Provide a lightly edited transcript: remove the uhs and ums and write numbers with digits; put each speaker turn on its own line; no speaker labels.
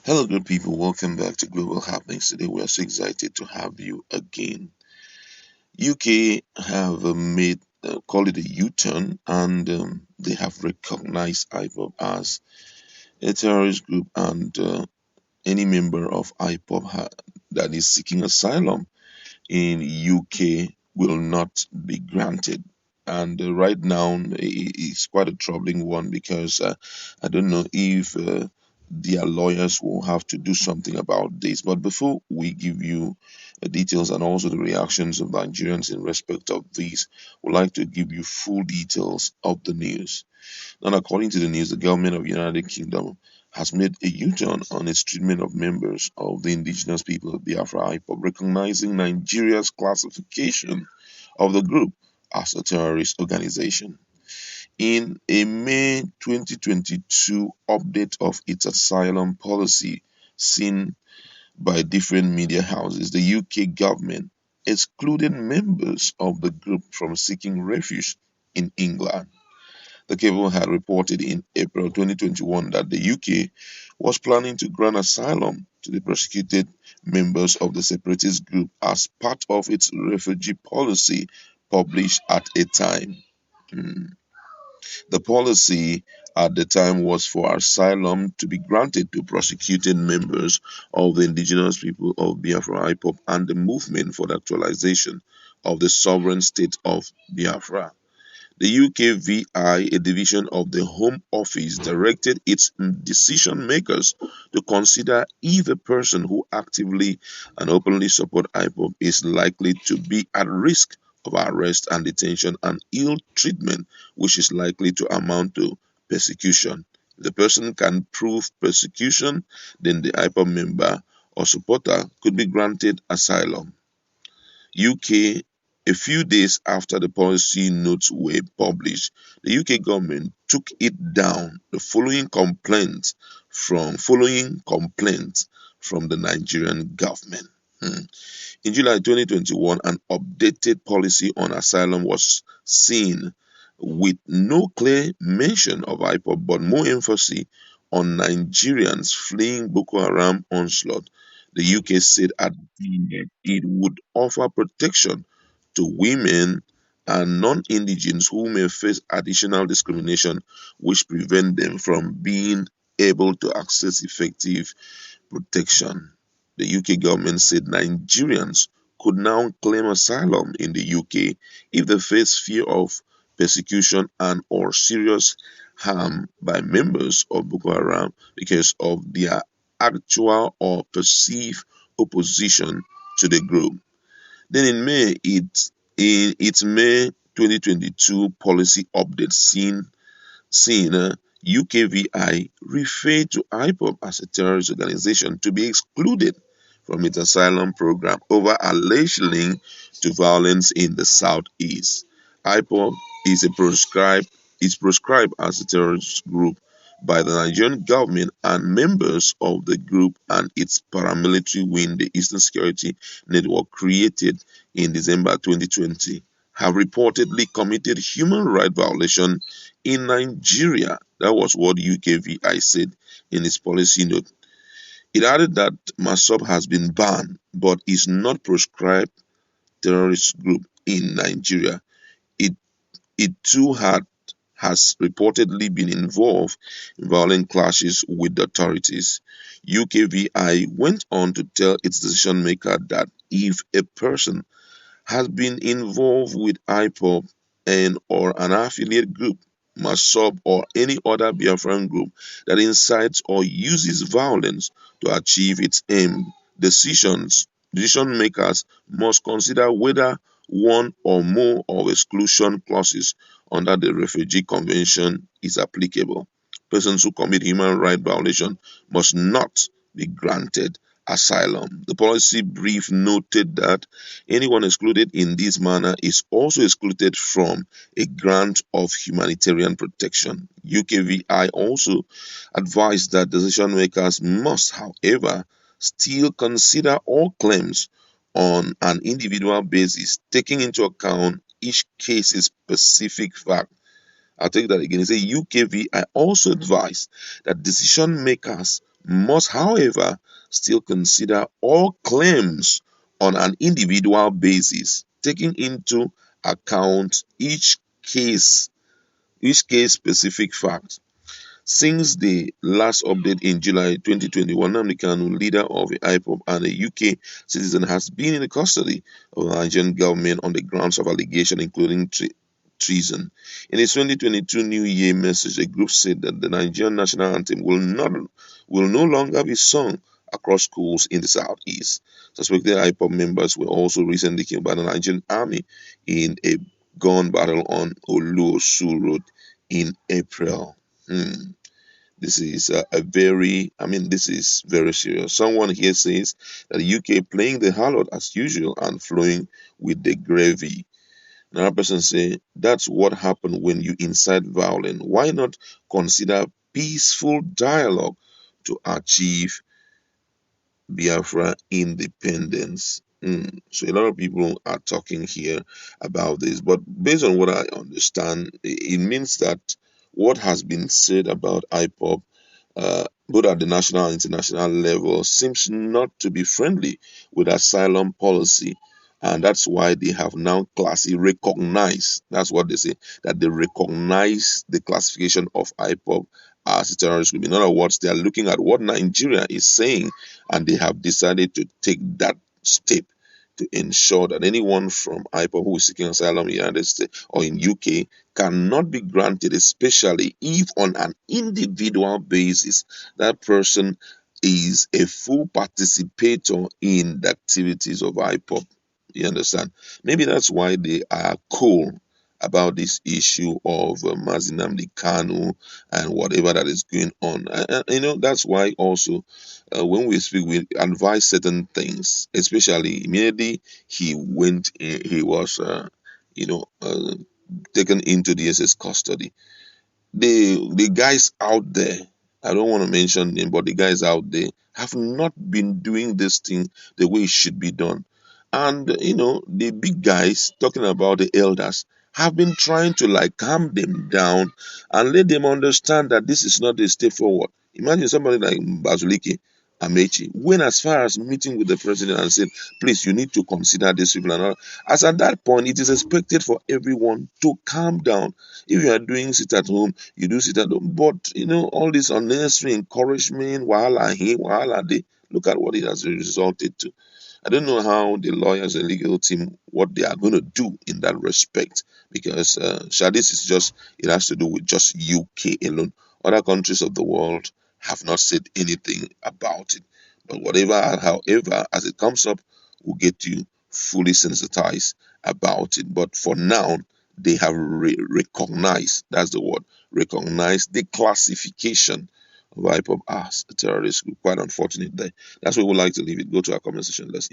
Hello, good people. Welcome back to Global Happenings. Today, we are so excited to have you again. UK have made, call it a U-turn, and they have recognized IPOB as a terrorist group, and any member of IPOB that is seeking asylum in UK will not be granted. And right now, it's quite a troubling one because I don't know if their lawyers will have to do something about this. But before we give you the details and also the reactions of Nigerians in respect of this, we'd like to give you full details of the news. Now, according to the news, the government of the United Kingdom has made a U-turn on its treatment of members of the indigenous people of Biafra IPOB, recognizing Nigeria's classification of the group as a terrorist organization. In a May 2022 update of its asylum policy seen by different media houses, the UK government excluded members of the group from seeking refuge in England. The cable had reported in April 2021 that the UK was planning to grant asylum to the persecuted members of the separatist group as part of its refugee policy published at a time. Hmm. The policy at the time was for asylum to be granted to persecuted members of the indigenous people of Biafra IPOB and the movement for the actualization of the sovereign state of Biafra. The UKVI, a division of the Home Office, directed its decision makers to consider if a person who actively and openly supports IPOB is likely to be at risk of arrest and detention and ill treatment, which is likely to amount to persecution. If the person can prove persecution, then the IPOB member or supporter could be granted asylum. UK. A few days after the policy notes were published, the UK government took it down the following complaints from the Nigerian government. In July 2021, an updated policy on asylum was seen with no clear mention of IPOB but more emphasis on Nigerians fleeing Boko Haram onslaught. The UK said at the time it would offer protection to women and non-indigens who may face additional discrimination which prevent them from being able to access effective protection. The UK government said Nigerians could now claim asylum in the UK if they face fear of persecution and or serious harm by members of Boko Haram because of their actual or perceived opposition to the group. Then in its May 2022 policy update seen UKVI referred to IPOB as a terrorist organization to be excluded from its asylum program over alleged link to violence in the southeast. IPOB is proscribed as a terrorist group by the Nigerian government, and members of the group and its paramilitary wing, the Eastern Security Network, created in December 2020, have reportedly committed human rights violation in Nigeria. That was what UKVI said in its policy note. It added that MASSOB has been banned but is not proscribed terrorist group in Nigeria. It, it too has reportedly been involved in violent clashes with the authorities. UKVI went on to tell its decision maker that if a person has been involved with IPOB and or an affiliate group, MASSOB, or any other Biafran group that incites or uses violence to achieve its aim, decision makers must consider whether one or more of exclusion clauses under the Refugee Convention is applicable. Persons who commit human rights violation must not be granted asylum. The policy brief noted that anyone excluded in this manner is also excluded from a grant of humanitarian protection. UKVI also advised that decision makers must, however, still consider all claims on an individual basis, taking into account each case's specific fact. I'll take that again. It says UKVI also advised that decision makers must, however, still consider all claims on an individual basis, taking into account each case specific fact. Since the last update in July 2021, Nnamdi Kanu, leader of the IPOB and a UK citizen, has been in the custody of the Nigerian government on the grounds of allegation including treason. In its 2022 New Year message, the group said that the Nigerian national anthem will no longer be sung across schools in the southeast. Suspected IPOB members were also recently killed by the Nigerian army in a gun battle on Oluosu Road in April. This is this is very serious. Someone here says that the UK playing the harlot as usual and flowing with the gravy. Another person say that's what happened when you incite violence. Why not consider peaceful dialogue to achieve Biafra independence? So a lot of people are talking here about this, but based on what I understand, it means that what has been said about IPOB, both at the national and international level, seems not to be friendly with asylum policy. And that's why they have now recognized, that's what they say, that they recognize the classification of IPOB as a terrorist group. In other words, they are looking at what Nigeria is saying, and they have decided to take that step to ensure that anyone from IPOB who is seeking asylum in the United States or in UK cannot be granted, especially if on an individual basis that person is a full participator in the activities of IPOB. You understand? Maybe that's why they are cool about this issue of Nnamdi Kanu and whatever that is going on. That's why also when we speak, we advise certain things, especially immediately he was, taken into DSS custody. The guys out there, I don't want to mention them, but the guys out there have not been doing this thing the way it should be done. And the big guys, talking about the elders, have been trying to calm them down and let them understand that this is not a step forward. Imagine somebody like Bazulike Amechi went as far as meeting with the president and said, please, you need to consider this people and all. As at that point, it is expected for everyone to calm down. If you are doing sit at home, you do sit at home. But all this unnecessary encouragement, wahala here, wahala there, look at what it has resulted to. I don't know how the lawyers and legal team, what they are going to do in that respect, because this is it has to do with just UK alone. Other countries of the world have not said anything about it. But however, as it comes up, we'll get you fully sensitized about it. But for now, they have recognized, that's the word, recognized the classification of IPOB as a terrorist group. Quite unfortunate there. That's where we would like to leave it. Go to our comment section. Let's